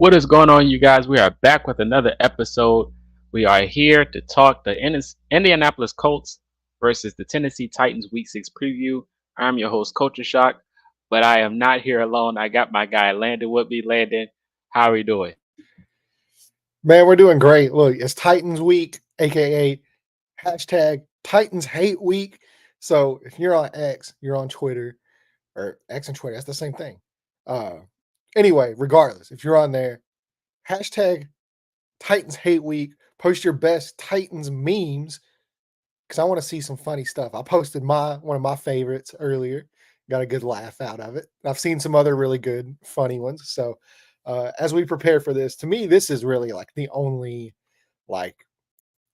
What is going on, you guys? We are back with another episode. We are here to talk the Indianapolis Colts versus the Tennessee Titans Week 6 preview. I'm your host, Culture Shock, but I am not here alone. I got my guy Landon with me. Landon, how are you doing? Man, we're doing great. Look, it's Titans week, aka hashtag Titans hate week. So if you're on X, you're on Twitter, or X and Twitter, that's the same thing. Uh anyway, regardless, if you're on there, hashtag Titans hate week, post your best Titans memes because I want to see some funny stuff. I posted one of my favorites earlier, got a good laugh out of it. I've seen some other really good, funny ones. So as we prepare for this, to me, this is really like the only like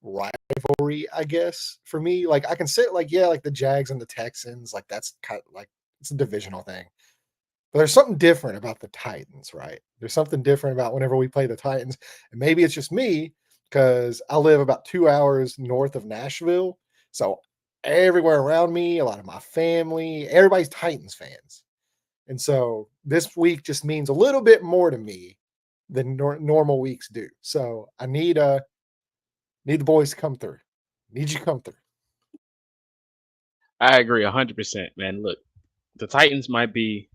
rivalry, I guess, for me. Like I can sit like, yeah, like the Jags and the Texans, like that's kind of like it's a divisional thing. But there's something different about the Titans, right? There's something different about whenever we play the Titans. And maybe it's just me because I live about 2 hours north of Nashville. So everywhere around me, a lot of my family, everybody's Titans fans. And so this week just means a little bit more to me than normal weeks do. So I need the boys to come through. Need you to come through. I agree 100%, man. Look, the Titans might be,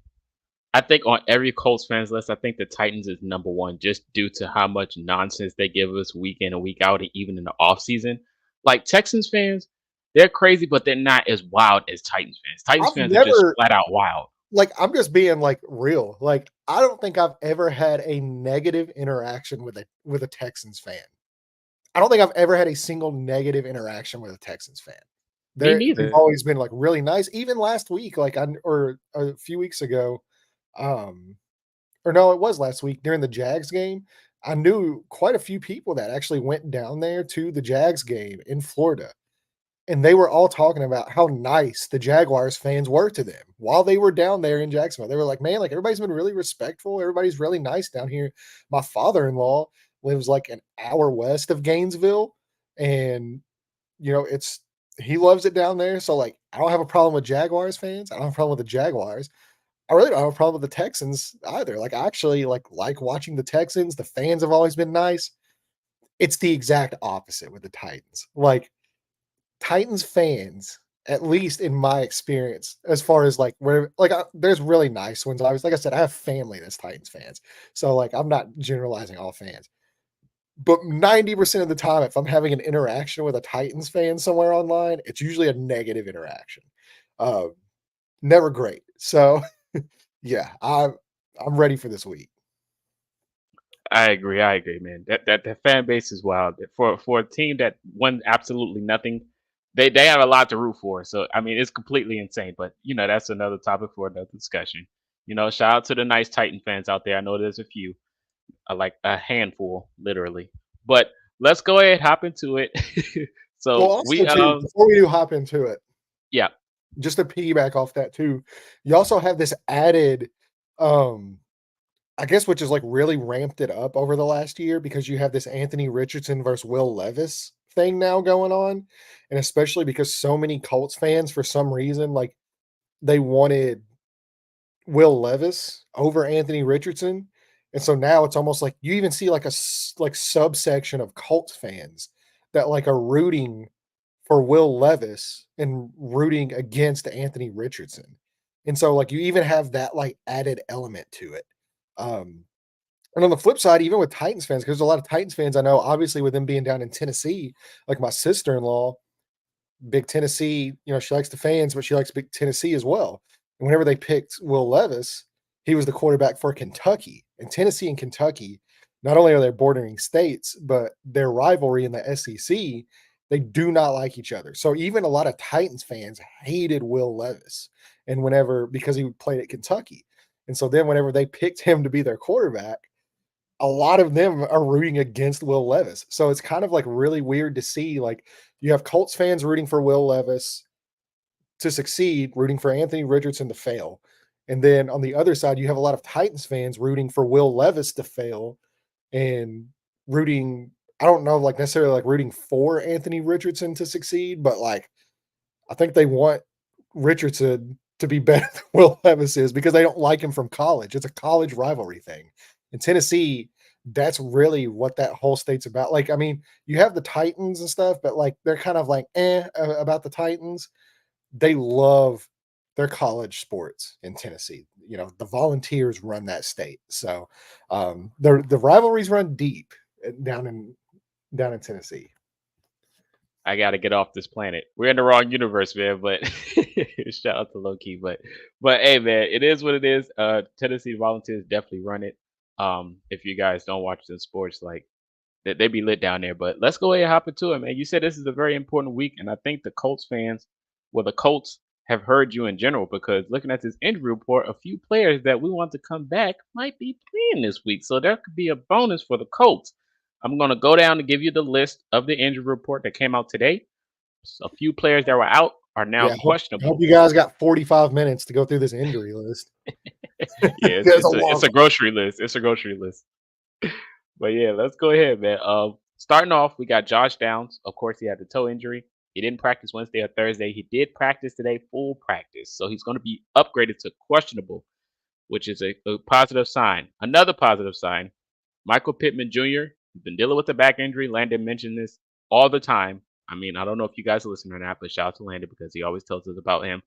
I think on every Colts fans list, I think the Titans is number one just due to how much nonsense they give us week in and week out, and even in the off season. Like Texans fans, they're crazy, but they're not as wild as Titans fans. Titans I've fans are just never flat out wild. like I'm just being like real. Like I don't think I've ever had a negative interaction with a Texans fan. I don't think I've ever had a single negative interaction with a Texans fan. Me They've neither. always been like really nice. Even last week, like I or a few weeks ago, um, or no, it was last week during the Jags game. I knew quite a few people that actually went down there to the Jags game in Florida. And they were all talking about how nice the Jaguars fans were to them while they were down there in Jacksonville. They were like, man, like everybody's been really respectful. Everybody's really nice down here. My father-in-law lives like an hour west of Gainesville. And, it's he loves it down there. So like I don't have a problem with Jaguars fans. I don't have a problem with the Jaguars. I really don't have a problem with the Texans either. Like I actually like watching the Texans. The fans have always been nice. It's the exact opposite with the Titans. Like Titans fans, at least in my experience, as far as like where there's really nice ones. Like I said, I have family that's Titans fans. So like I'm not generalizing all fans. But 90% of the time, if I'm having an interaction with a Titans fan somewhere online, it's usually a negative interaction. Uh, Never great. So yeah, I'm ready for this week. I agree. I agree, man. That fan base is wild. For a team that won absolutely nothing, they have a lot to root for. So I mean, it's completely insane. But that's another topic for another discussion. Shout out to the nice Titan fans out there. I know there's a few, like a handful, literally. But let's go ahead hop into it. Well, so also we too, before we do hop into it, yeah. just to piggyback off that too, you also have this added um I guess which is like really ramped it up over the last year because you have this Anthony Richardson versus Will Levis thing now going on. And especially because so many Colts fans, for some reason, like they wanted Will Levis over Anthony Richardson. And so now it's almost like you even see like like subsection of Colts fans that like are rooting for Will Levis and rooting against Anthony Richardson. And so like you even have that like added element to it. Um, and on the flip side, even with Titans fans, because there's a lot of Titans fans I know, obviously with them being down in Tennessee, like my sister-in-law, big Tennessee, she likes the fans, but she likes big Tennessee as well. And whenever they picked Will Levis, he was the quarterback for Kentucky. And Tennessee and Kentucky, not only are they bordering states, but their rivalry in the SEC, they do not like each other. So even a lot of Titans fans hated Will Levis. And because he played at Kentucky. And so then whenever they picked him to be their quarterback, a lot of them are rooting against Will Levis. So it's kind of like really weird to see like you have Colts fans rooting for Will Levis to succeed, rooting for Anthony Richardson to fail. And then on the other side, you have a lot of Titans fans rooting for Will Levis to fail and rooting, I don't know, like necessarily like rooting for Anthony Richardson to succeed, but like I think they want Richardson to be better than Will Levis is because they don't like him from college. It's a college rivalry thing. In Tennessee, that's really what that whole state's about. Like, I mean, you have the Titans and stuff, but like they're kind of like about the Titans. They love their college sports in Tennessee. You know, the Volunteers run that state, so the rivalries run deep down in Tennessee. I gotta get off this planet. We're in the wrong universe, man. But shout out to low key. But hey, man, it is what it is. Tennessee Volunteers definitely run it. If you guys don't watch the sports, like they be lit down there. But let's go ahead and hop into it, man. You said this is a very important week, and I think the Colts fans, well, the Colts have heard you in general because looking at this injury report, a few players that we want to come back might be playing this week, so there could be a bonus for the Colts. I'm gonna go down and give you the list of the injury report that came out today. A few players that were out are now Yeah, hope questionable. you guys got 45 minutes to go through this injury list. Yeah, There's a it's long a grocery list. It's a grocery list. But yeah, let's go ahead, man. Starting off, we got Josh Downs. Of course, he had the toe injury. He didn't practice Wednesday or Thursday. He did practice today, full practice. So he's going to be upgraded to questionable, which is a positive sign. Another positive sign, Michael Pittman Jr. has been dealing with a back injury. Landon mentioned this all the time. I mean, I don't know if you guys listen or not, but shout out to Landon because he always tells us about him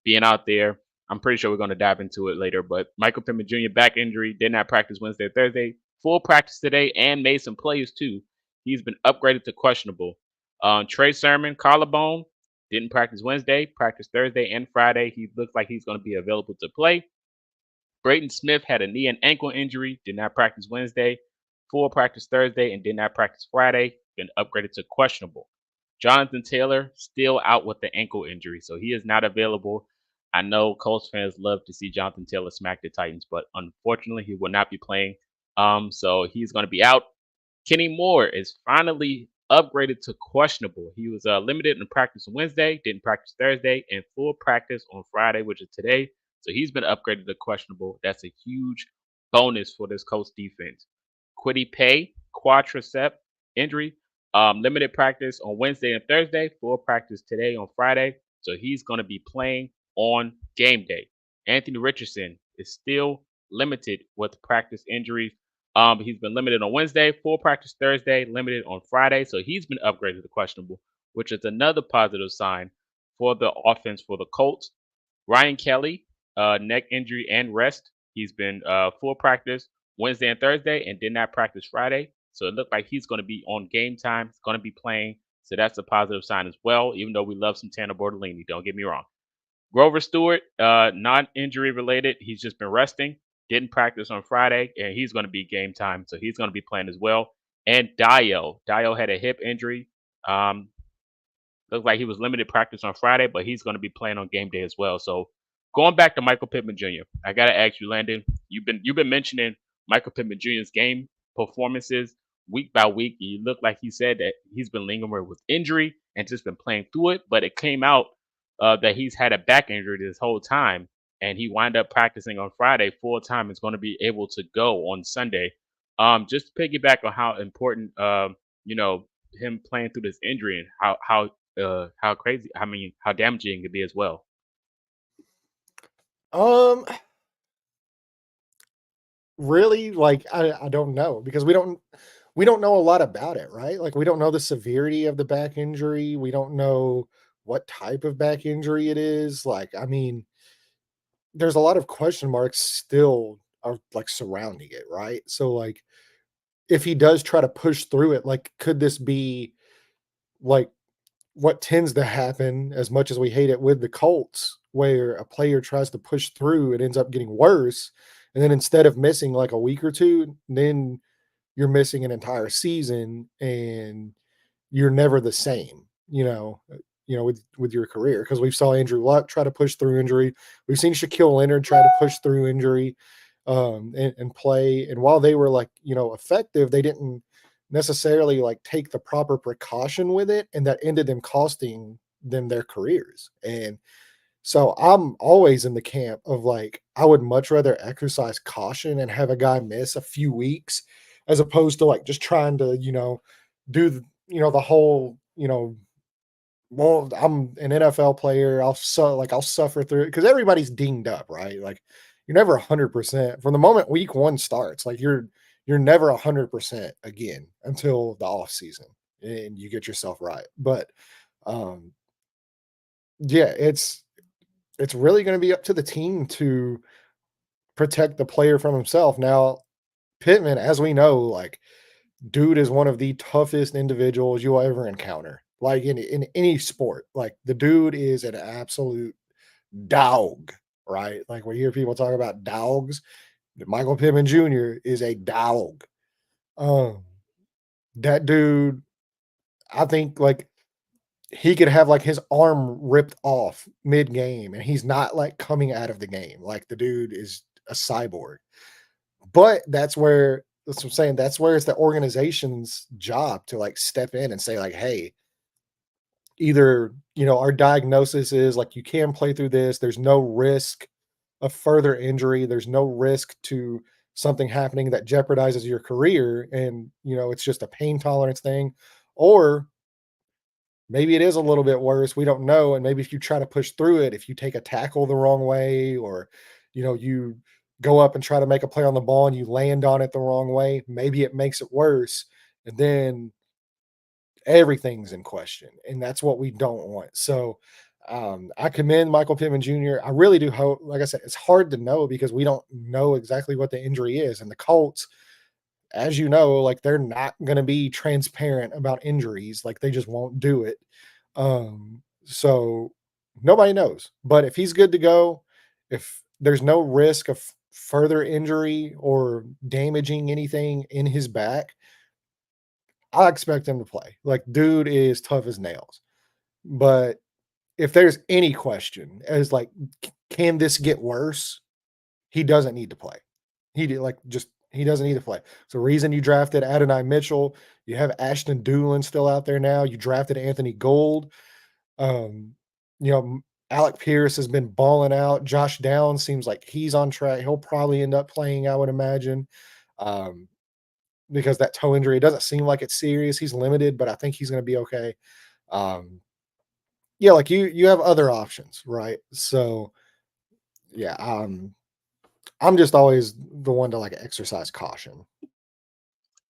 being out there. I'm pretty sure we're going to dive into it later. But Michael Pittman Jr. back injury, did not practice Wednesday or Thursday. Full practice today and made some plays too. He's been upgraded to questionable. Trey Sermon, collarbone, didn't practice Wednesday, practiced Thursday and Friday. He looks like he's going to be available to play. Braden Smith had a knee and ankle injury, did not practice Wednesday, full practice Thursday, and did not practice Friday. Been upgraded to questionable. Jonathan Taylor still out with the ankle injury, so he is not available. I know Colts fans love to see Jonathan Taylor smack the Titans, but unfortunately, he will not be playing. So he's going to be out. Kenny Moore is finally upgraded to questionable. He was limited in practice on Wednesday, didn't practice Thursday, and full practice on Friday, which is today. So he's been upgraded to questionable. That's a huge bonus for this Colts defense. Quiddy Pay, quadricep injury, limited practice on Wednesday and Thursday, full practice today on Friday. So he's going to be playing on game day. Anthony Richardson is still limited with practice injuries. He's been limited on Wednesday, full practice Thursday, limited on Friday. So he's been upgraded to questionable, which is another positive sign for the offense for the Colts. Ryan Kelly, neck injury and rest. He's been full practice Wednesday and Thursday and did not practice Friday. So it looked like he's going to be on game time. He's going to be playing. So that's a positive sign as well, even though we love some Tanner Bortolini. Don't get me wrong. Grover Stewart, not injury related. He's just been resting. Didn't practice on Friday, and he's going to be game time. So he's going to be playing as well. And Dio had a hip injury. Um, Looks like he was limited practice on Friday, but he's going to be playing on game day as well. So going back to Michael Pittman Jr., I got to ask you, Landon. You've been mentioning Michael Pittman Jr.'s game performances week by week. You look like he said that he's been lingering with injury and just been playing through it. But it came out that he's had a back injury this whole time, and he wound up practicing on Friday full time. Is going to be able to go on Sunday. Just to piggyback on how important you know him playing through this injury and how crazy, I mean, how damaging it could be as well. Um, really, like I don't know because we don't know a lot about it, right? Like we don't know the severity of the back injury. We don't know what type of back injury it is. Like, I mean, there's a lot of question marks still are like surrounding it, right? So like if he does try to push through it, like could this be like what tends to happen as much as we hate it with the Colts, where a player tries to push through, it ends up getting worse. And then instead of missing like a week or two, then you're missing an entire season and you're never the same, with your career. Because we saw Andrew Luck try to push through injury. We've seen Shaquille Leonard try to push through injury and play. And while they were like, effective, they didn't necessarily like take the proper precaution with it. And that ended them costing them their careers. And so I'm always in the camp of like, I would much rather exercise caution and have a guy miss a few weeks as opposed to like just trying to, do the whole, well, I'm an NFL player. I'll suffer through it because everybody's dinged up, right? Like you're never 100% from the moment week one starts. Like you're never 100% again until the off season and you get yourself right. But um, yeah, it's really going to be up to the team to protect the player from himself. Now, Pittman, as we know, like dude is one of the toughest individuals you'll ever encounter. Like in any sport, like the dude is an absolute dog, right? Like we hear people talk about dogs. Michael Pittman Jr. is a dog. Um, that dude, I think like he could have like his arm ripped off mid game and he's not like coming out of the game. Like the dude is a cyborg. But that's what I'm saying. That's where it's the organization's job to like step in and say, like, hey, either our diagnosis is like you can play through this, there's no risk of further injury, there's no risk to something happening that jeopardizes your career, and it's just a pain tolerance thing, or maybe it is a little bit worse. We don't know. And maybe if you try to push through it, if you take a tackle the wrong way, or, you go up and try to make a play on the ball and you land on it the wrong way, maybe it makes it worse. And then everything's in question. And that's what we don't want. So I commend Michael Pittman Jr. I really do hope, like I said, it's hard to know because we don't know exactly what the injury is. And the Colts, as you know, like they're not going to be transparent about injuries. Like they just won't do it. So nobody knows. But if he's good to go, if there's no risk of further injury or damaging anything in his back, I expect him to play. Like, dude is tough as nails. But if there's any question as like, can this get worse? He doesn't need to play. He doesn't need to play. It's the reason you drafted Adonai Mitchell. You have Ashton Doolin still out there now. You drafted Anthony Gold. Um, you know, Alec Pierce has been balling out. Josh Downs seems like he's on track. He'll probably end up playing, I would imagine, um, because that toe injury, it doesn't seem like it's serious. He's limited, but I think he's going to be okay. Um, yeah, like you have other options, right? So yeah, I'm just always the one to like exercise caution.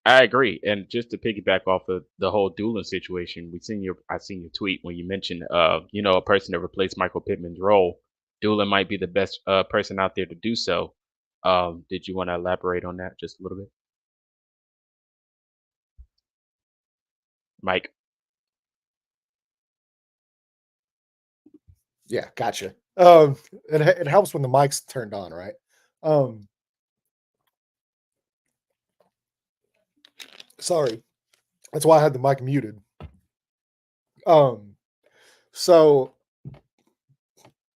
I agree. And just to piggyback off of the whole Doolin situation, I seen your tweet when you mentioned a person to replace Michael Pittman's role. Doolin might be the best person out there to do so. Did you want to elaborate on that just a little bit? Mike? Yeah, gotcha. It helps when the mic's turned on, right? Um, Sorry, that's why I had the mic muted. Um, so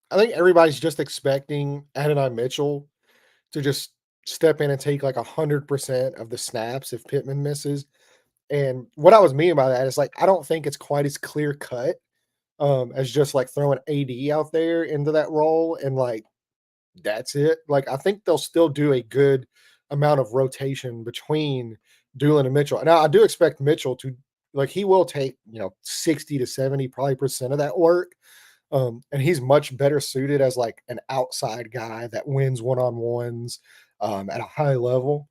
I think everybody's just expecting Adonai Mitchell to just step in and take like 100% of the snaps if Pittman misses. And what I was meaning by that is like I don't think it's quite as clear cut as just like throwing AD out there into that role and like that's it. Like I think they'll still do a good amount of rotation between Doolin and Mitchell. Now I do expect Mitchell to like he will take 60 to 70 probably percent of that work. And he's much better suited as like an outside guy that wins one-on-ones at a high level.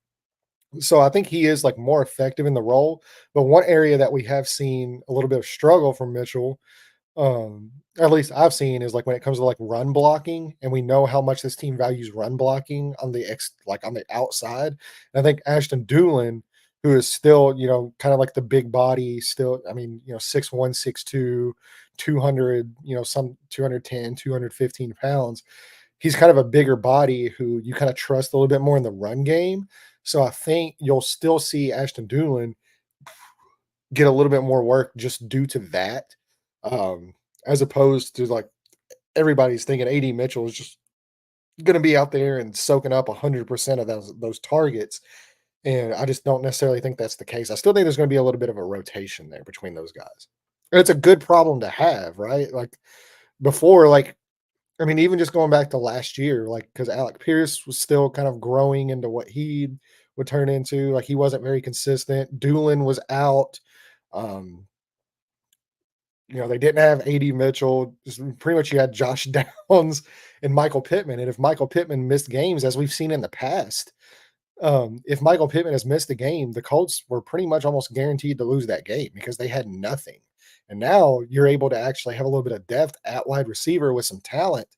So I think he is like more effective in the role. But one area that we have seen a little bit of struggle from Mitchell, at least I've seen, is like when it comes to like run blocking, and we know how much this team values run blocking on the on the outside. And I think Ashton Doolin, who is still, kind of like the big body, still, I mean, 6'1", 6'2", 200, some 210, 215 pounds. He's kind of a bigger body who you kind of trust a little bit more in the run game. So I think you'll still see Ashton Doolin get a little bit more work just due to that, um, as opposed to like everybody's thinking AD Mitchell is just going to be out there and soaking up 100% of those targets. And I just don't necessarily think that's the case. I still think there's going to be a little bit of a rotation there between those guys. And it's a good problem to have, right? Like before, like I mean, even just going back to last year, like because Alec Pierce was still kind of growing into what he would turn into. Like he wasn't very consistent. Doolin was out. Um, they didn't have AD Mitchell. Just pretty much you had Josh Downs and Michael Pittman. And if Michael Pittman missed games, as we've seen in the past, If Michael Pittman has missed a game, the Colts were pretty much almost guaranteed to lose that game because they had nothing. And now you're able to actually have a little bit of depth at wide receiver with some talent.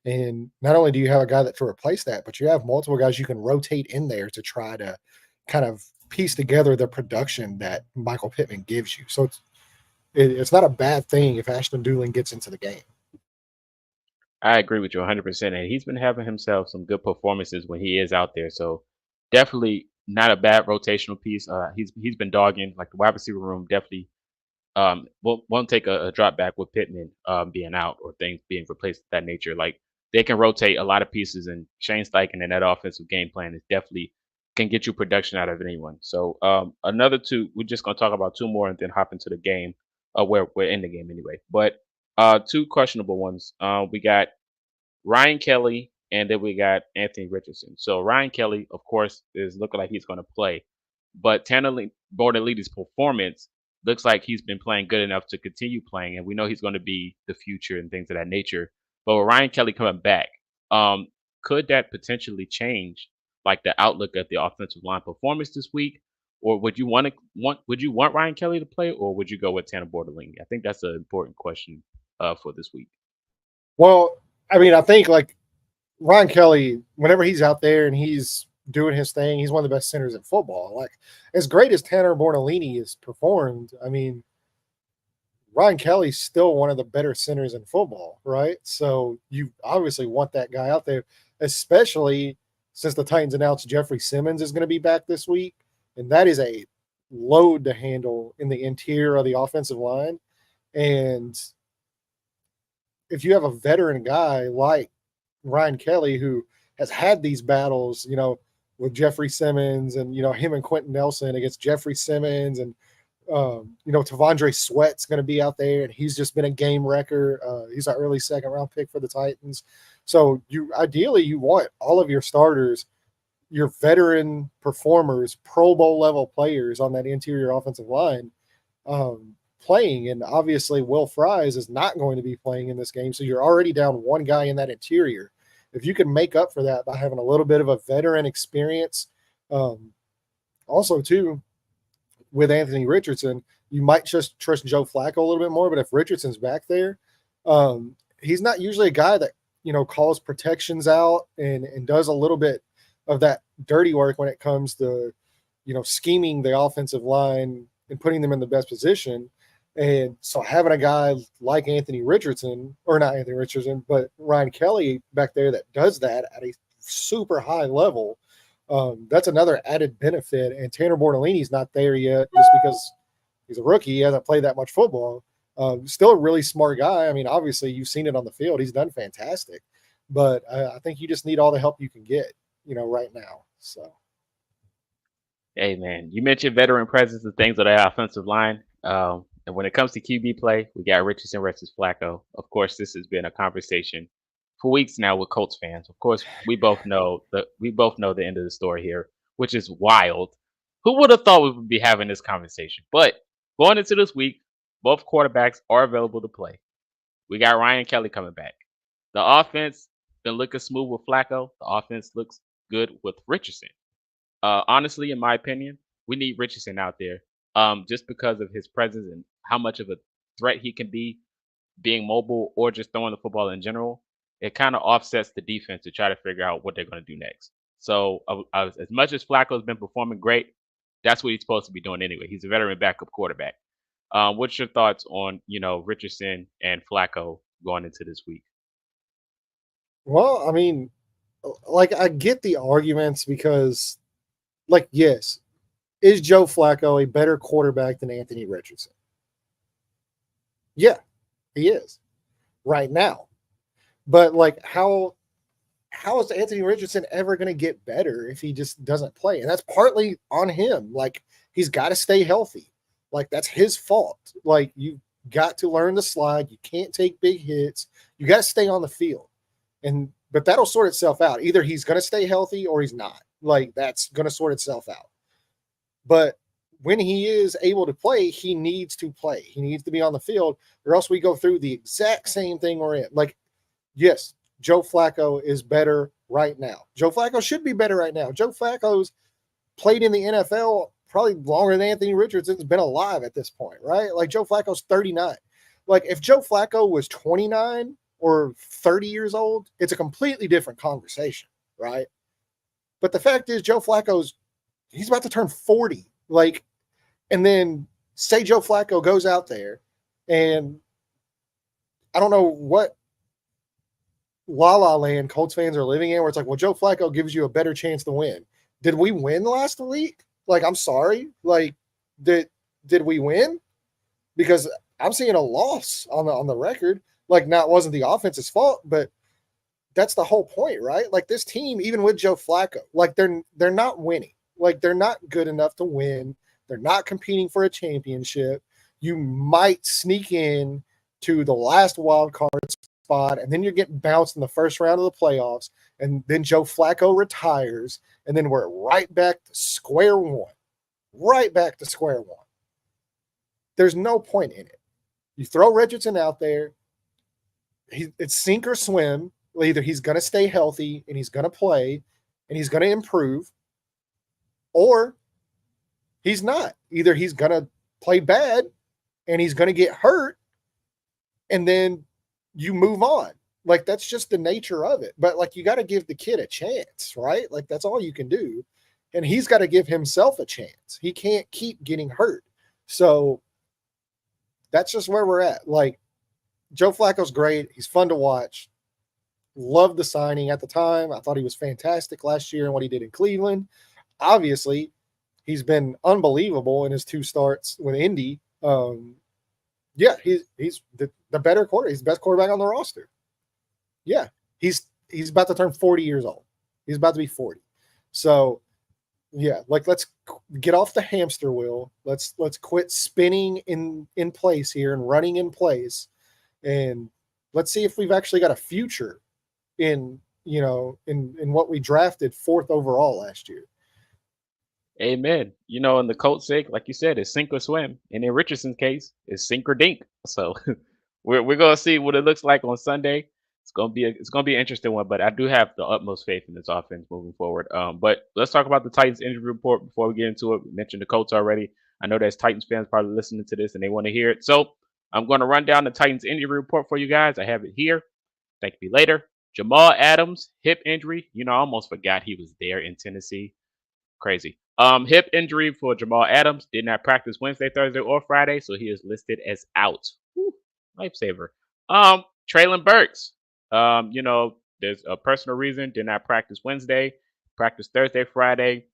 And not only do you have a guy that to replace that, but you have multiple guys you can rotate in there to try to kind of piece together the production that Michael Pittman gives you. So it's not a bad thing if Ashton Dulin gets into the game. I agree with you 100%. And he's been having himself some good performances when he is out there. So definitely not a bad rotational piece. He's been dogging like the wide receiver room. Definitely won't take a drop back with Pittman being out or things being replaced of that nature. Like they can rotate a lot of pieces, and Shane Steichen and that offensive game plan is definitely can get you production out of anyone. So another two, we're just gonna talk about two more and then hop into the game. Where we're in the game anyway. But two questionable ones. We got Ryan Kelly, and then we got Anthony Richardson. So Ryan Kelly, of course, is looking like he's going to play, but Bordelli's performance looks like he's been playing good enough to continue playing, and we know he's going to be the future and things of that nature. But with Ryan Kelly coming back, um, could that potentially change like the outlook of the offensive line performance this week? Or would you would you want Ryan Kelly to play, or would you go with Tanner Bordelli? I think that's an important question for this week. Well, I mean, I think like Ryan Kelly, whenever he's out there and he's doing his thing, he's one of the best centers in football. Like as great as Tanner Bornolini has performed, I mean, Ryan Kelly's still one of the better centers in football, right? So you obviously want that guy out there, especially since the Titans announced Jeffrey Simmons is going to be back this week, and that is a load to handle in the interior of the offensive line. And if you have a veteran guy like Ryan Kelly who has had these battles, with Jeffrey Simmons and him and Quentin Nelson against Jeffrey Simmons and Tavondre Sweat's going to be out there, and he's just been a game wrecker. He's an early second round pick for the Titans. So you want all of your starters, your veteran performers, Pro Bowl level players on that interior offensive line playing. And obviously Will Fries is not going to be playing in this game. So you're already down one guy in that interior. If you can make up for that by having a little bit of a veteran experience, also too, with Anthony Richardson, you might just trust Joe Flacco a little bit more. But if Richardson's back there, he's not usually a guy that, calls protections out and does a little bit of that dirty work when it comes to, scheming the offensive line and putting them in the best position. And so having a guy like Anthony Richardson, or not Anthony Richardson, but Ryan Kelly back there that does that at a super high level, that's another added benefit. And Tanner Bortolini's not there yet just because he's a rookie. He hasn't played that much football. Still a really smart guy. I mean, obviously, you've seen it on the field. He's done fantastic. But I think you just need all the help you can get, right now. So. Hey man, you mentioned veteran presence and things on the offensive line. And when it comes to QB play, we got Richardson versus Flacco. Of course, this has been a conversation for weeks now with Colts fans. Of course, we both know the end of the story here, which is wild. Who would have thought we would be having this conversation? But going into this week, both quarterbacks are available to play. We got Ryan Kelly coming back. The offense been looking smooth with Flacco. The offense looks good with Richardson. Honestly, in my opinion, we need Richardson out there just because of his presence and how much of a threat he can be being mobile or just throwing the football in general. It kind of offsets the defense to try to figure out what they're going to do next. So, as much as Flacco's been performing great, that's what he's supposed to be doing anyway. He's a veteran backup quarterback. What's your thoughts on Richardson and Flacco going into this week? Well, I mean, like I get the arguments because, like, yes, is Joe Flacco a better quarterback than Anthony Richardson? Yeah, he is right now. But like, how is Anthony Richardson ever going to get better if he just doesn't play? And that's partly on him. Like, he's got to stay healthy. Like, that's his fault. Like, you got to learn to slide. You can't take big hits. You got to stay on the field. But that'll sort itself out. Either he's going to stay healthy or he's not. Like, that's going to sort itself out. But when he is able to play, he needs to play. He needs to be on the field, or else we go through the exact same thing we're in. Like, yes, Joe Flacco is better right now. Joe Flacco should be better right now. Joe Flacco's played in the NFL probably longer than Anthony Richardson's been alive at this point, right? Like Joe Flacco's 39. Like if Joe Flacco was 29 or 30 years old, it's a completely different conversation, right? But the fact is, he's about to turn 40. Like, and then say Joe Flacco goes out there and I don't know what la la land Colts fans are living in where it's like, well, Joe Flacco gives you a better chance to win. Did we win last week? Like, I'm sorry. Like, did we win? Because I'm seeing a loss on the record. Like, now it wasn't the offense's fault, but that's the whole point, right? Like this team, even with Joe Flacco, like they're not winning. Like they're not good enough to win. They're not competing for a championship. You might sneak in to the last wild card spot, and then you're getting bounced in the first round of the playoffs, and then Joe Flacco retires, and then we're right back to square one. Right back to square one. There's no point in it. You throw Richardson out there, it's sink or swim. Either he's going to stay healthy and he's going to play and he's going to improve, or he's not. Either he's going to play bad and he's going to get hurt, and then you move on. Like, that's just the nature of it. But, like, you got to give the kid a chance, right? Like, that's all you can do. And he's got to give himself a chance. He can't keep getting hurt. So that's just where we're at. Like, Joe Flacco's great. He's fun to watch. Loved the signing at the time. I thought he was fantastic last year and what he did in Cleveland. Obviously, he's been unbelievable in his 2 starts with Indy. Yeah, he's the better quarterback. He's the best quarterback on the roster. Yeah, he's about to turn 40 years old. He's about to be 40. So, yeah, like let's get off the hamster wheel. Let's quit spinning in place here and running in place, and let's see if we've actually got a future in what we drafted 4th overall last year. Amen. In the Colts' sake, like you said, it's sink or swim. And in Richardson's case, it's sink or dink. So we're gonna see what it looks like on Sunday. It's gonna be an interesting one, but I do have the utmost faith in this offense moving forward. But let's talk about the Titans injury report before we get into it. We mentioned the Colts already. I know there's Titans fans probably listening to this and they want to hear it. So I'm going to run down the Titans injury report for you guys. I have it here. Thank you later. Jamal Adams, hip injury. I almost forgot he was there in Tennessee. Crazy. Hip injury for Jamal Adams. Did not practice Wednesday, Thursday, or Friday, so he is listed as out. Whew, lifesaver. Traylon Burks. There's a personal reason. Did not practice Wednesday. Practice Thursday, Friday.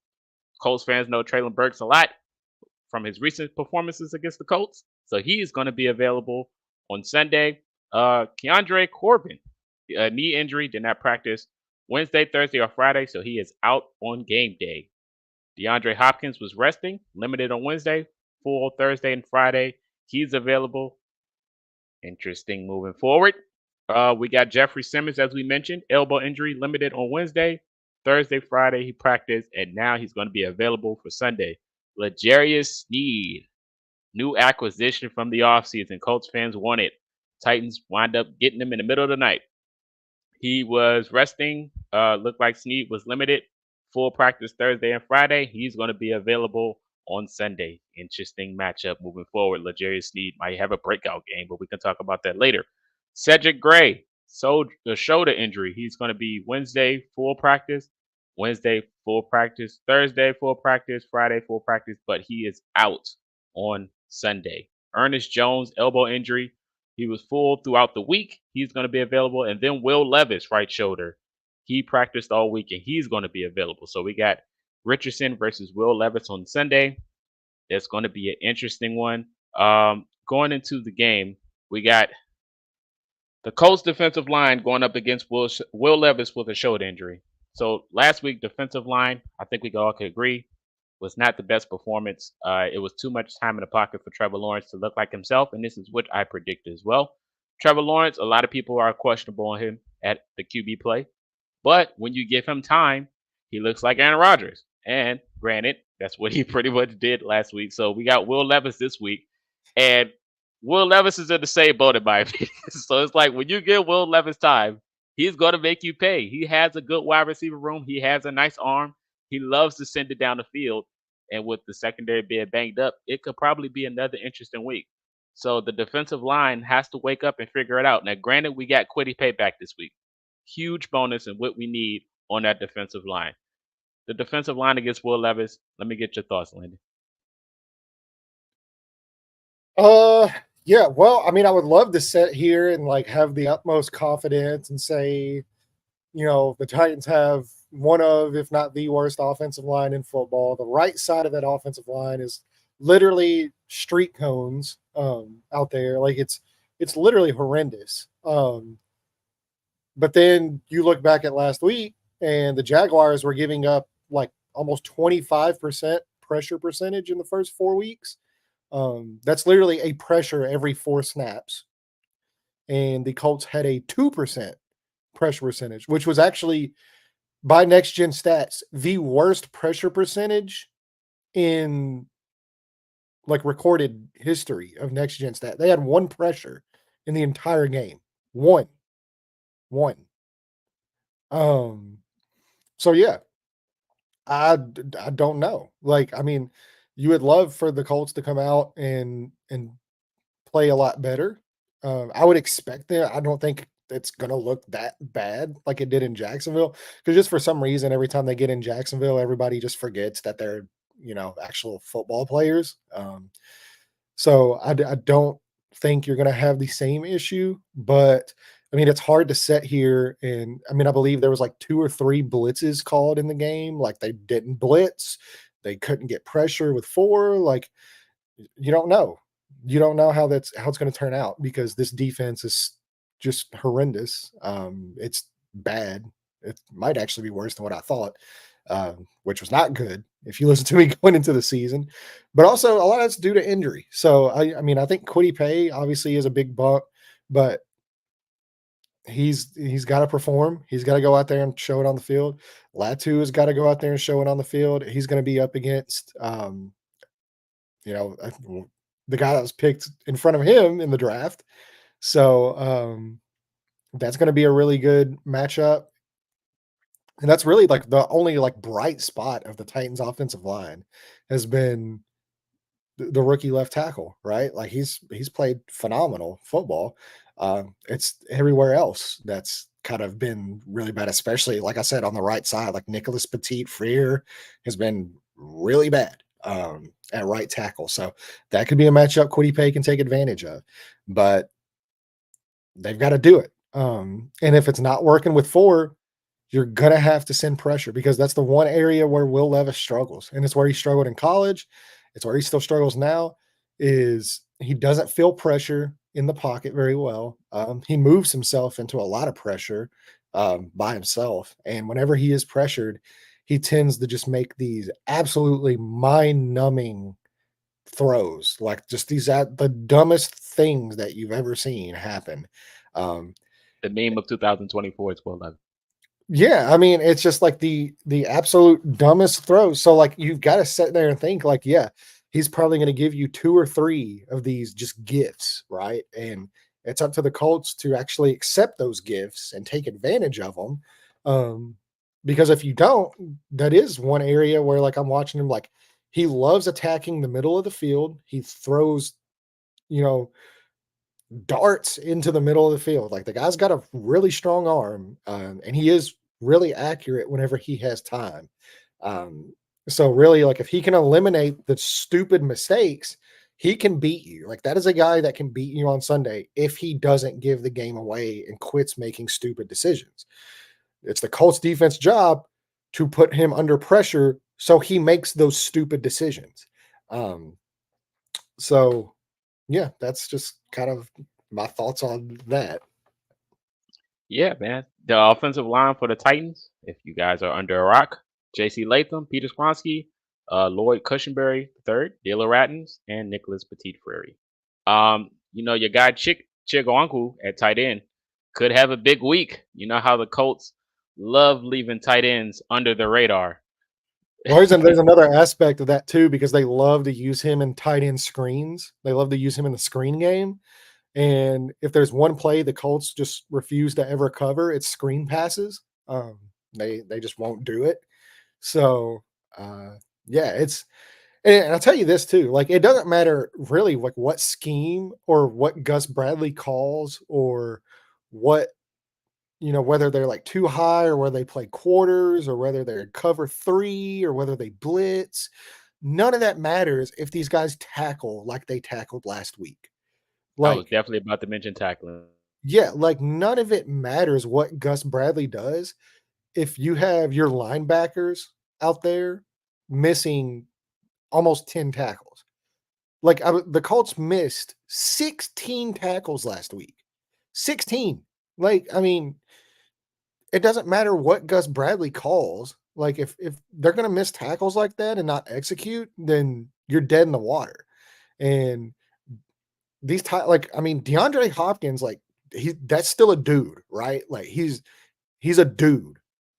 Colts fans know Traylon Burks a lot from his recent performances against the Colts, so he is going to be available on Sunday. Keandre Corbin, knee injury, did not practice Wednesday, Thursday, or Friday, so he is out on game day. DeAndre Hopkins was resting, limited on Wednesday, full Thursday and Friday. He's available. Interesting moving forward. We got Jeffrey Simmons, as we mentioned, elbow injury, limited on Wednesday, Thursday, Friday. He practiced, and now he's going to be available for Sunday. L'Jarius Sneed, new acquisition from the offseason. Colts fans want it. Titans wind up getting him in the middle of the night. He was resting. Looked like Sneed was limited. Full practice Thursday and Friday. He's going to be available on Sunday. Interesting matchup moving forward. L'Jarius Sneed might have a breakout game, but we can talk about that later. Cedric Gray, the shoulder injury. He's going to be Wednesday, full practice. Wednesday, full practice. Thursday, full practice. Friday, full practice. But he is out on Sunday. Ernest Jones, elbow injury. He was full throughout the week. He's going to be available. And then Will Levis, right shoulder. He practiced all week and he's going to be available. So we got Richardson versus Will Levis on Sunday. That's going to be an interesting one. Going into the game, we got the Colts defensive line going up against Will Levis with a shoulder injury. So last week, defensive line, I think we all could agree, was not the best performance. It was too much time in the pocket for Trevor Lawrence to look like himself, and this is what I predicted as well. Trevor Lawrence, a lot of people are questionable on him at the QB play, but when you give him time, he looks like Aaron Rodgers. And granted, that's what he pretty much did last week. So we got Will Levis this week, and Will Levis is in the same boat in my opinion. So it's like when you give Will Levis time, he's going to make you pay. He has a good wide receiver room. He has a nice arm. He loves to send it down the field, and with the secondary being banged up, it could probably be another interesting week. So the defensive line has to wake up and figure it out. Now, granted, we got Quiddy Pay back this week. Huge bonus and what we need on that defensive line. The defensive line against Will Levis. Let me get your thoughts, Landon. Uh, yeah. Well, I mean, I would love to sit here and like have the utmost confidence and say, the Titans have one of, if not the worst offensive line in football. The right side of that offensive line is literally street cones out there. Like it's literally horrendous. But then you look back at last week and the Jaguars were giving up like almost 25% pressure percentage in the first 4 weeks. That's literally a pressure every 4 snaps. And the Colts had a 2% pressure percentage, which was actually by next gen stats the worst pressure percentage in like recorded history of next gen stat. They had one pressure in the entire game. One. Um so yeah, I don't know. Like I mean, you would love for the Colts to come out and play a lot better. I would expect that. I don't think it's gonna look that bad like it did in Jacksonville. Because just for some reason, every time they get in Jacksonville, everybody just forgets that they're actual football players. So I don't think you're gonna have the same issue, but I mean it's hard to sit here and I mean I believe there was like 2 or 3 blitzes called in the game. Like they didn't blitz, they couldn't get pressure with 4. Like you don't know. You don't know how it's going to turn out because this defense is just horrendous. It's bad. It might actually be worse than what I thought, which was not good if you listen to me going into the season. But also, a lot of that's due to injury. So I mean, I think Quiddy Pay obviously is a big bump, but he's got to perform. He's got to go out there and show it on the field. Latu has got to go out there and show it on the field. He's going to be up against you know, I the guy that was picked in front of him in the draft. So, that's gonna be a really good matchup, and that's really, like, the only, like, bright spot of the Titans' offensive line has been the rookie left tackle, right? Like, he's played phenomenal football. It's everywhere else that's kind of been really bad, especially, like I said, on the right side, like, Nicholas Petit-Frere has been really bad, at right tackle, so that could be a matchup Quiddy Pay can take advantage of, but they've gotta do it, and if it's not working with 4, you're gonna have to send pressure because that's the one area where Will Levis struggles, and it's where he struggled in college. It's where he still struggles now. Is he doesn't feel pressure in the pocket very well. He moves himself into a lot of pressure by himself, and whenever he is pressured, he tends to just make these absolutely mind-numbing throws, like just these the dumbest things that you've ever seen happen. Um, The meme of 2024 is Will Levis. Yeah, I mean, it's just like the absolute dumbest throws. So like you've got to sit there and think like, yeah, he's probably going to give you 2 or 3 of these just gifts, right? And it's up to the Colts to actually accept those gifts and take advantage of them. Because if you don't, that is one area where like I'm watching him like he loves attacking the middle of the field. He throws, you know, darts into the middle of the field. Like the guy's got a really strong arm, and he is really accurate whenever he has time. Um, so really, like if he can eliminate the stupid mistakes, he can beat you. Like that is a guy that can beat you on Sunday if he doesn't give the game away and quits making stupid decisions. It's the Colts defense job to put him under pressure so he makes those stupid decisions. Um, so yeah, that's just kind of my thoughts on that. Yeah, man. The offensive line for the Titans, if you guys are under a rock, J.C. Latham, Peter Skronsky, Lloyd Cushenberry III, Dila Rattens, and Nicholas Petit-Frere. Your guy Chigwanku at tight end could have a big week. You know how the Colts love leaving tight ends under the radar. Well, there's another aspect of that too, because they love to use him in tight end screens. They love to use him in the screen game. And if there's one play the Colts just refuse to ever cover, it's screen passes. They just won't do it. So, uh, yeah, and I'll tell you this too, like, it doesn't matter really, like, what scheme or what Gus Bradley calls or what whether they're, like, too high or whether they play quarters or whether they're in cover 3 or whether they blitz. None of that matters if these guys tackle like they tackled last week. I was Like, definitely about to mention tackling. yeah, like, none of it matters what Gus Bradley does if you have your linebackers out there missing almost 10 tackles. Like, the Colts missed 16 tackles last week. 16. Like, I mean, it doesn't matter what Gus Bradley calls. Like, if they're gonna miss tackles like that and not execute, then you're dead in the water. And like, I mean, DeAndre Hopkins, like, that's still a dude, right? Like, he's a dude.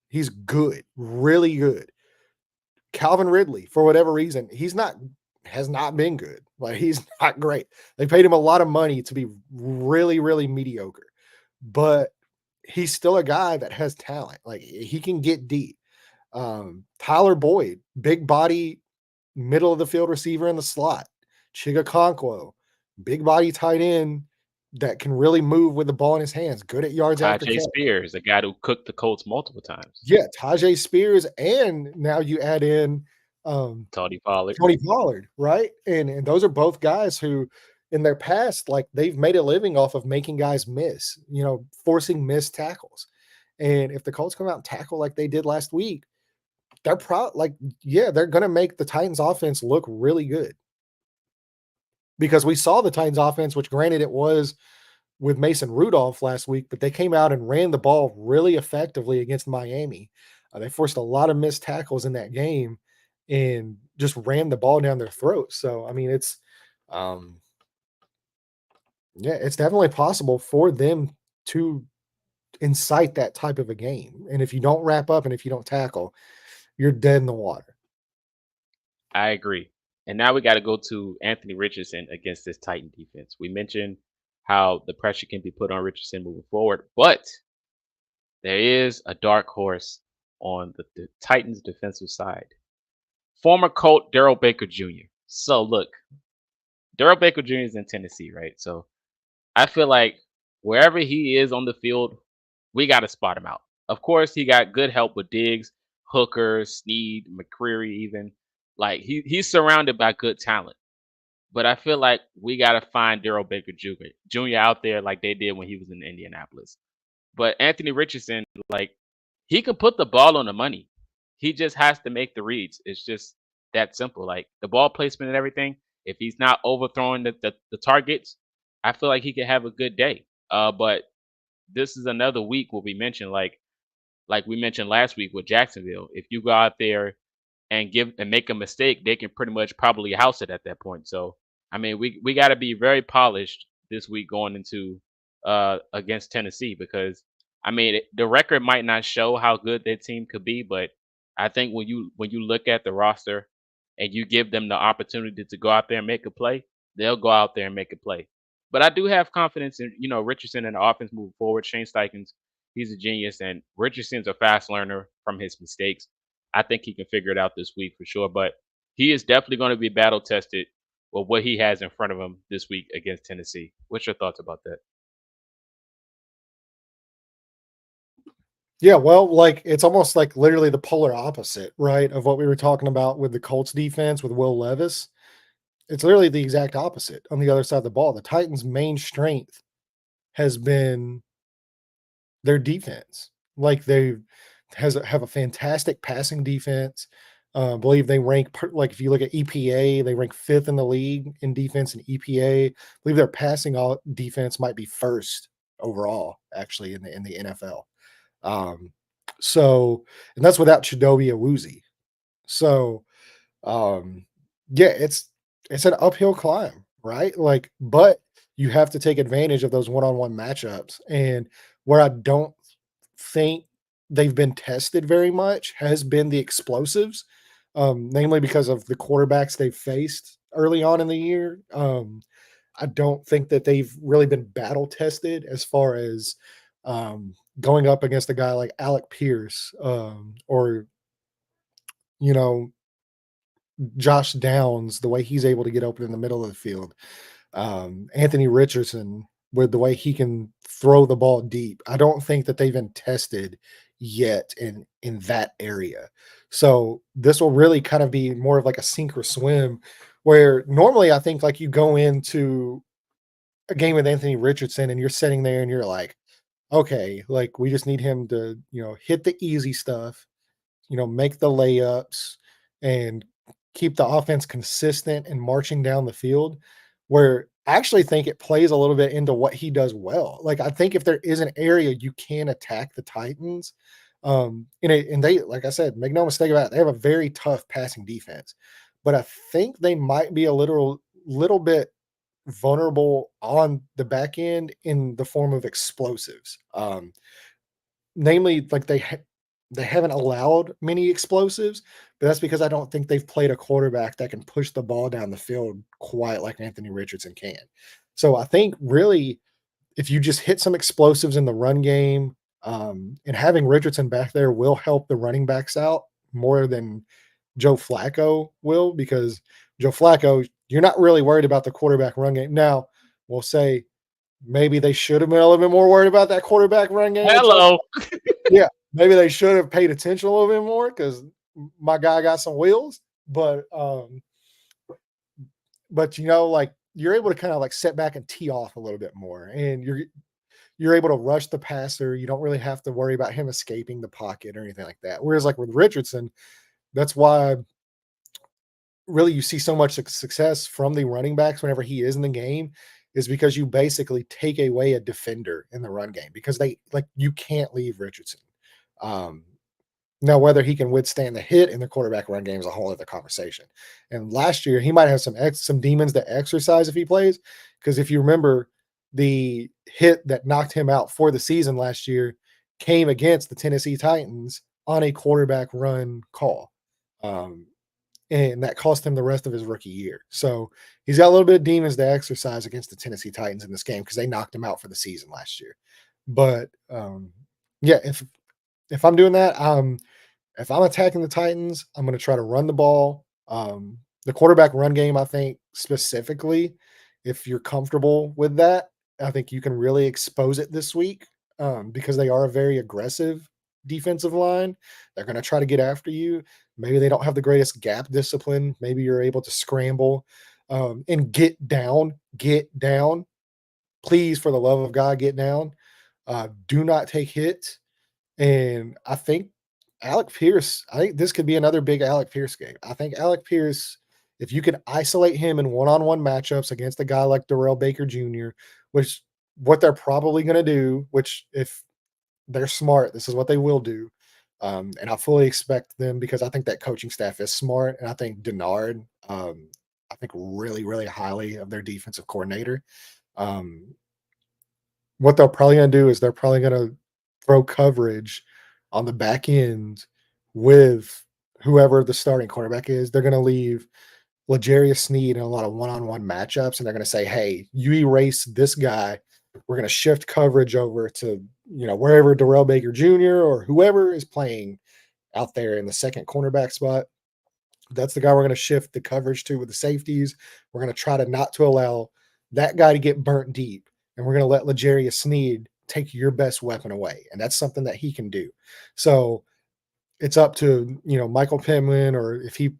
He's good, really good. Calvin Ridley, for whatever reason, has not been good. Like, he's not great. They paid him a lot of money to be really, really mediocre, but he's still a guy that has talent. Like, he can get deep. Tyler Boyd, big body, middle of the field receiver in the slot. Chiga Conquo, big body tight end that can really move with the ball in his hands, good at yards after Tajay catch. Spears, the guy who cooked the Colts multiple times. Yeah, Tajay Spears, and now you add in um, Tony Pollard. Tony Pollard, right? And those are both guys who, in their past, like, they've made a living off of making guys miss, forcing missed tackles. And if the Colts come out and tackle like they did last week, yeah, they're gonna make the Titans offense look really good. Because we saw the Titans offense, which granted it was with Mason Rudolph last week, but they came out and ran the ball really effectively against Miami. They forced a lot of missed tackles in that game and just ran the ball down their throats. So, I mean, um, yeah, it's definitely possible for them to incite that type of a game. And if you don't wrap up and if you don't tackle, you're dead in the water. I agree. And now we got to go to Anthony Richardson against this Titan defense. We mentioned how the pressure can be put on Richardson moving forward, but there is a dark horse on the Titans defensive side. Former Colt Daryl Baker Jr. So look, Daryl Baker Jr. is in Tennessee, right? So I feel like wherever he is on the field, we got to spot him out. Of course, he got good help with Diggs, Hooker, Snead, McCreary, even. Like he's surrounded by good talent. But I feel like we got to find Daryl Baker Jr. out there like they did when he was in Indianapolis. But Anthony Richardson, like, he can put the ball on the money. He just has to make the reads. It's just that simple. Like the ball placement and everything. If he's not overthrowing the targets, I feel like he can have a good day. But this is another week where we mentioned like we mentioned last week with Jacksonville. If you go out there and give and make a mistake, they can pretty much probably house it at that point. So I mean, we got to be very polished this week going into against Tennessee because I mean the record might not show how good that team could be, but I think when you look at the roster and you give them the opportunity to go out there and make a play, they'll go out there and make a play. But I do have confidence in Richardson and the offense moving forward. Shane Steichens, he's a genius, and Richardson's a fast learner from his mistakes. I think he can figure it out this week for sure. But he is definitely going to be battle tested with what he has in front of him this week against Tennessee. What's your thoughts about that? Yeah, well, like, it's almost like literally the polar opposite, right, of what we were talking about with the Colts defense with Will Levis. It's literally the exact opposite on the other side of the ball. The Titans' main strength has been their defense. Like, they have a fantastic passing defense. I believe they rank like, if you look at EPA, they rank 5th in the league in defense and EPA. I believe their passing all defense might be first overall, actually, in the NFL. Um, so, and that's without Chidobe Awuzie. So, um, yeah, it's an uphill climb, right? Like, but you have to take advantage of those one-on-one matchups. And where I don't think they've been tested very much has been the explosives, namely because of the quarterbacks they've faced early on in the year. I don't think that they've really been battle tested as far as going up against a guy like Alec Pierce, or you know, Josh Downs, the way he's able to get open in the middle of the field, Anthony Richardson, with the way he can throw the ball deep. I don't think that they've been tested yet in that area. So this will really kind of be more of like a sink or swim, where normally I think like you go into a game with Anthony Richardson and you're sitting there and you're like, okay, like we just need him to, hit the easy stuff, make the layups and keep the offense consistent and marching down the field. Where I actually think it plays a little bit into what he does well. Like I think if there is an area you can attack the Titans, and they, like I said, make no mistake about it, they have a very tough passing defense. But I think they might be a little bit vulnerable on the back end in the form of explosives. Namely, like they haven't allowed many explosives, but that's because I don't think they've played a quarterback that can push the ball down the field quite like Anthony Richardson can. So I think really, if you just hit some explosives in the run game, and having Richardson back there will help the running backs out more than Joe Flacco will, because Joe Flacco, you're not really worried about the quarterback run game. Now, we'll say maybe they should have been a little bit more worried about that quarterback run game with Joe. Hello. Yeah, maybe they should have paid attention a little bit more because my guy got some wheels. But like you're able to kind of like sit back and tee off a little bit more, and you're able to rush the passer. You don't really have to worry about him escaping the pocket or anything like that. Whereas like with Richardson, that's why really you see so much success from the running backs whenever he is in the game, is because you basically take away a defender in the run game because they like you can't leave Richardson. Um, Now, whether he can withstand the hit in the quarterback run game is a whole other conversation. And last year, he might have some demons to exercise if he plays, because if you remember, the hit that knocked him out for the season last year came against the Tennessee Titans on a quarterback run call. Um, and that cost him the rest of his rookie year. So he's got a little bit of demons to exercise against the Tennessee Titans in this game because they knocked him out for the season last year. But yeah, if I'm doing that, if I'm attacking the Titans, I'm going to try to run the ball. The quarterback run game, I think specifically, if you're comfortable with that, I think you can really expose it this week, because they are a very aggressive defensive line. They're going to try to get after you. Maybe they don't have the greatest gap discipline. Maybe you're able to scramble, and get down. Please, for the love of God, get down. Do not take hits. And I think this could be another big Alec Pierce game. I think Alec Pierce, if you can isolate him in one-on-one matchups against a guy like Darrell Baker Jr., which what they're probably going to do, which if they're smart, this is what they will do. And I fully expect them, because I think that coaching staff is smart. And I think Denard, I think really, really highly of their defensive coordinator. Um, what they're probably going to do is they're probably going to throw coverage on the back end with whoever the starting quarterback is. They're going to leave L'Jarius Sneed in a lot of one-on-one matchups, and they're going to say, "Hey, you erase this guy. We're going to shift coverage over to wherever Darrell Baker Jr. or whoever is playing out there in the second cornerback spot. That's the guy we're going to shift the coverage to with the safeties. We're going to try to not to allow that guy to get burnt deep, and we're going to let L'Jarius Sneed take your best weapon away, and that's something that he can do. So it's up to Michael Pittman, or if he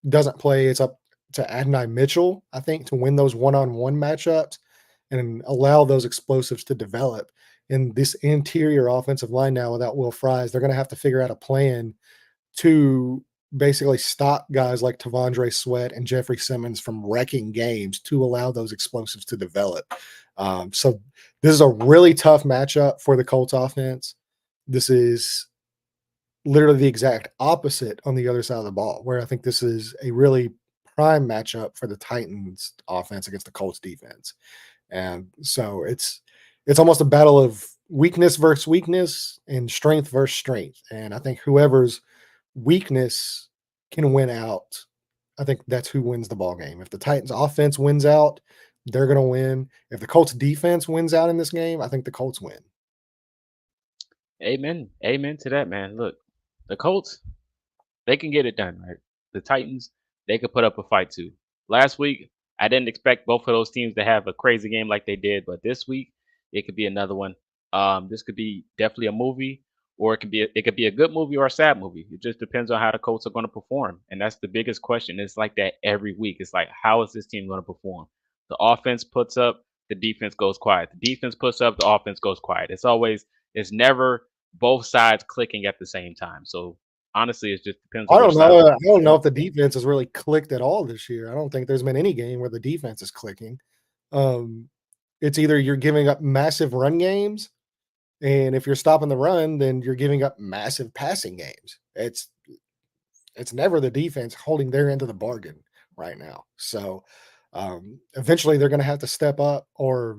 doesn't play, it's up to Adonai Mitchell, I think, to win those one-on-one matchups and allow those explosives to develop. In this interior offensive line now without Will Fries, they're going to have to figure out a plan to basically stop guys like Tavondre Sweat and Jeffrey Simmons from wrecking games to allow those explosives to develop. So this is a really tough matchup for the Colts offense. This is literally the exact opposite on the other side of the ball, where I think this is a really prime matchup for the Titans offense against the Colts defense. And so it's almost a battle of weakness versus weakness and strength versus strength. And I think whoever's weakness can win out. I think that's who wins the ball game. If the Titans offense wins out, they're going to win. If the Colts defense wins out in this game, I think the Colts win. Amen. Amen to that, man. Look, the Colts. They can get it done, right? The Titans, they could put up a fight too. Last week, I didn't expect both of those teams to have a crazy game like they did, but this week it could be another one. This could be definitely a movie, or it could be a good movie or a sad movie. It just depends on how the Colts are going to perform, and that's the biggest question. It's like that every week. It's like, how is this team going to perform? The offense puts up, the defense goes quiet. The defense puts up, the offense goes quiet. It's never both sides clicking at the same time. So honestly, it just depends I on don't which side know. is I going to don't know perform. if the defense has really clicked at all this year. I don't think there's been any game where the defense is clicking. Um, it's either you're giving up massive run games, and if you're stopping the run, then you're giving up massive passing games. It's never the defense holding their end of the bargain right now. So eventually they're going to have to step up, or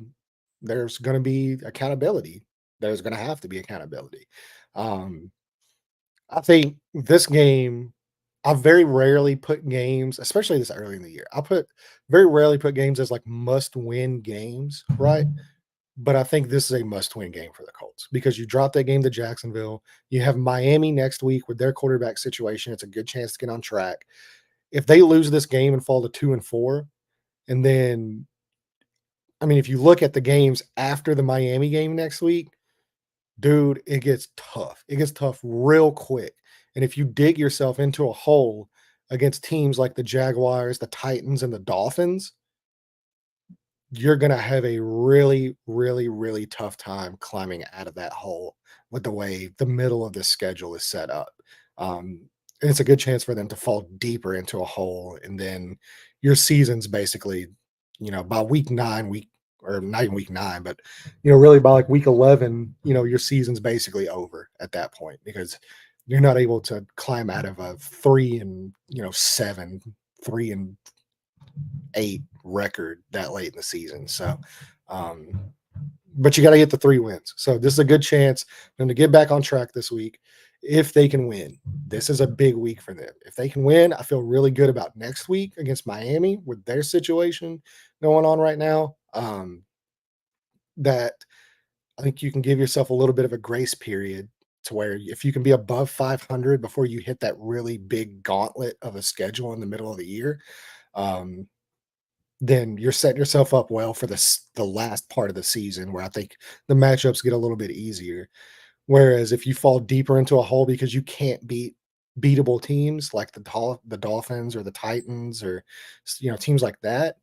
there's going to be accountability. There's going to have to be accountability. Um, I think this game, I very rarely put games, especially this early in the year. I put very rarely put games as like must win games, right? But I think this is a must win game for the Colts because you drop that game to Jacksonville. You have Miami next week with their quarterback situation. It's a good chance to get on track. If they lose this game and fall to 2-4, and then, I mean, if you look at the games after the Miami game next week, dude, it gets tough. It gets tough real quick. And if you dig yourself into a hole against teams like the Jaguars, the Titans, and the Dolphins, you're going to have a really, really, really tough time climbing out of that hole with the way the middle of the schedule is set up. And it's a good chance for them to fall deeper into a hole. And then your season's basically, by week nine, or not even week nine, but, really by like week 11, your season's basically over at that point because you're not able to climb out of a 3-7, 3-8 record that late in the season. So, um, but you got to get the 3 wins. So this is a good chance for them to get back on track this week if they can win. This is a big week for them. If they can win, I feel really good about next week against Miami with their situation going on right now. That I think you can give yourself a little bit of a grace period to where if you can be above 500 before you hit that really big gauntlet of a schedule in the middle of the year, um, then you're setting yourself up well for the last part of the season where I think the matchups get a little bit easier. Whereas if you fall deeper into a hole because you can't beat beatable teams like the Dolphins or the Titans or teams like that,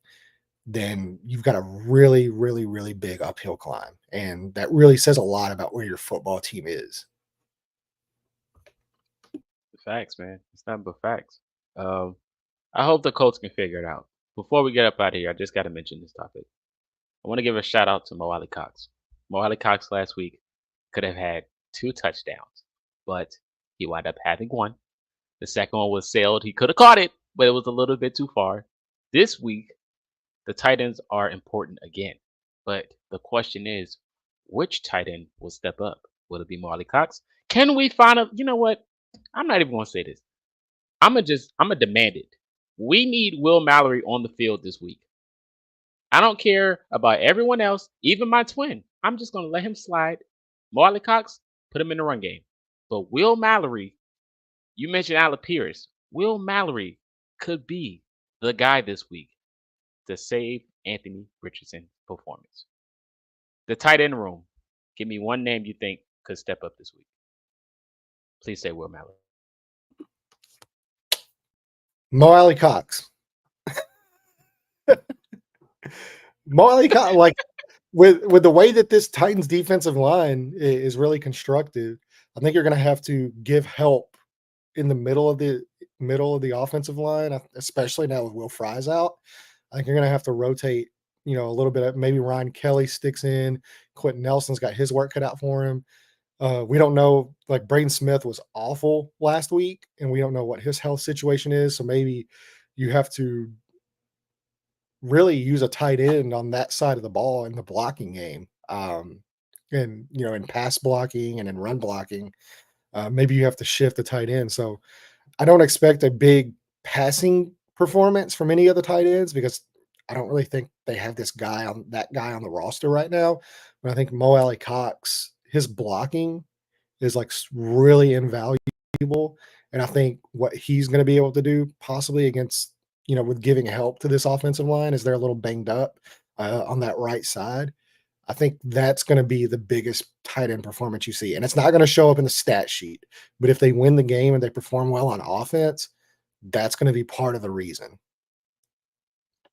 then you've got a really, really, really big uphill climb. And that really says a lot about where your football team is. Facts, man. It's nothing but facts. Um, I hope the Colts can figure it out. Before we get up out of here, I just got to mention this topic. I want to give a shout out to Mo Ali Cox. Mo Ali Cox last week could have had 2 touchdowns, but he wound up having one. The second one was sailed. He could have caught it, but it was a little bit too far. This week, the tight ends are important again. But the question is, which tight end will step up? Will it be Marley Cox? Can we find a, you know what? I'm not even going to say this. I'm going to demand it. We need Will Mallory on the field this week. I don't care about everyone else, even my twin. I'm just going to let him slide. Marley Cox, put him in the run game. But Will Mallory, you mentioned Alec Pierce. Will Mallory could be the guy this week to save Anthony Richardson's performance. The tight end room. Give me one name you think could step up this week. Please say Will Mallory. Mo Alley Cox. Mo Alley Cox, like with the way that this Titans defensive line is really constructed, I think you're going to have to give help in the middle of the offensive line, especially now with Will Fries out. I think you're going to have to rotate, a little bit. Maybe Ryan Kelly sticks in. Quentin Nelson's got his work cut out for him. We don't know. Like Braden Smith was awful last week, and we don't know what his health situation is. So maybe you have to really use a tight end on that side of the ball in the blocking game. And in pass blocking and in run blocking, maybe you have to shift the tight end. So I don't expect a big passing performance from any of the tight ends because I don't really think they have that guy on the roster right now. But I think Mo Alley Cox, his blocking is like really invaluable. and I think what he's going to be able to do possibly against, with giving help to this offensive line is they're a little banged up on that right side. I think that's going to be the biggest tight end performance you see. And it's not going to show up in the stat sheet, but if they win the game and they perform well on offense, that's going to be part of the reason.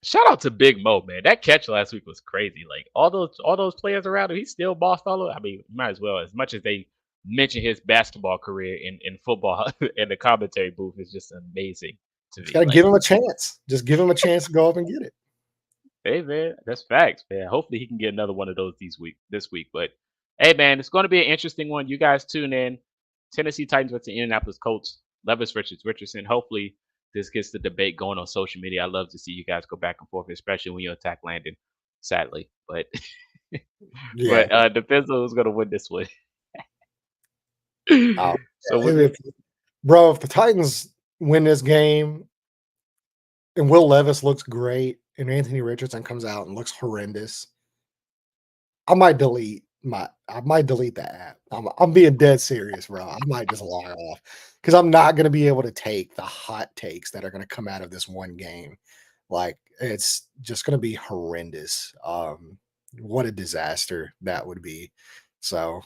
Shout out to Big Mo, man. That catch last week was crazy. Like all those players around him, he still bossed all over. I mean, might as well. As much as they mention his basketball career in football in the commentary booth is just amazing to Just me. got to Like, give him a chance. Just give him a chance to go up and get it. hey man, that's facts, man. Hopefully he can get another one of those this week. But hey man, it's going to be an interesting one. You guys tune in. Tennessee Titans versus the Indianapolis Colts. Levis Richardson. Hopefully this gets the debate going on social media. I love to see you guys go back and forth, especially when you attack Landon. Sadly, but Yeah. depends on who's going to win this one. Oh, So yeah. with Bro, if the Titans win this game and Will Levis looks great and Anthony Richardson comes out and looks horrendous, I might delete the app. I'm being dead serious, bro. I might just log off because I'm not going to be able to take the hot takes that are going to come out of this one game. Like it's just going to be horrendous. What a disaster that would be. So,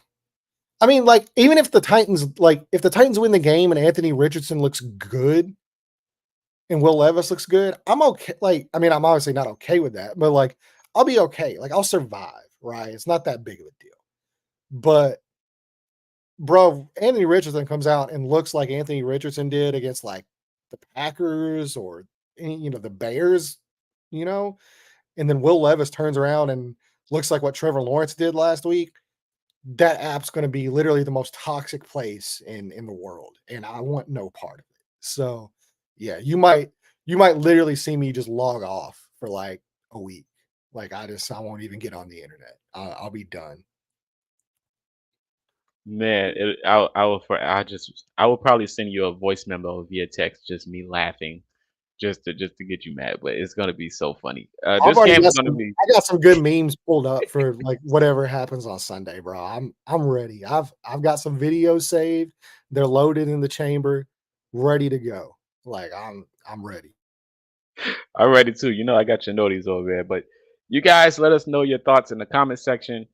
I mean, like even if the Titans win the game and Anthony Richardson looks good and Will Levis looks good, I'm okay. Like, I mean, I'm obviously not okay with that, but like I'll be okay. Like I'll survive, right? It's not that big of a deal. But bro, Anthony Richardson comes out and looks like Anthony Richardson did against like the Packers or the Bears, you know, and then Will Levis turns around and looks like what Trevor Lawrence did last week. That app's going to be literally the most toxic place in the world, and I want no part of it. So, yeah, you might literally see me just log off for like a week. Like I won't even get on the internet. I'll be done. man, I will probably send you a voice memo via text, just me laughing, just to get you mad. But it's gonna be so funny. I've This already game's got gonna some be I got some good memes pulled up for like whatever happens on Sunday, bro. I'm ready. I've got some videos saved. They're loaded in the chamber, ready to go. Like I'm ready. I'm ready too. You know, I got your noties over there. But you guys, let us know your thoughts in the comment section.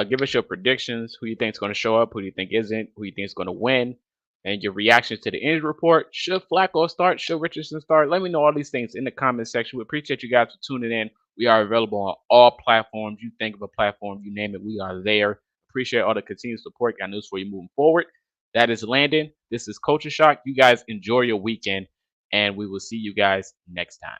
Give us your predictions. Who you think's going to show up? Who do you think isn't? Who you think is going to win? And your reactions to the injury report. Should Flacco start? Should Richardson start? Let me know all these things in the comment section. We appreciate you guys for tuning in. We are available on all platforms. You think of a platform, you name it, we are there. Appreciate all the continued support. Got news for you moving forward. That is Landon. This is Culture Shock. You guys enjoy your weekend, and we will see you guys next time.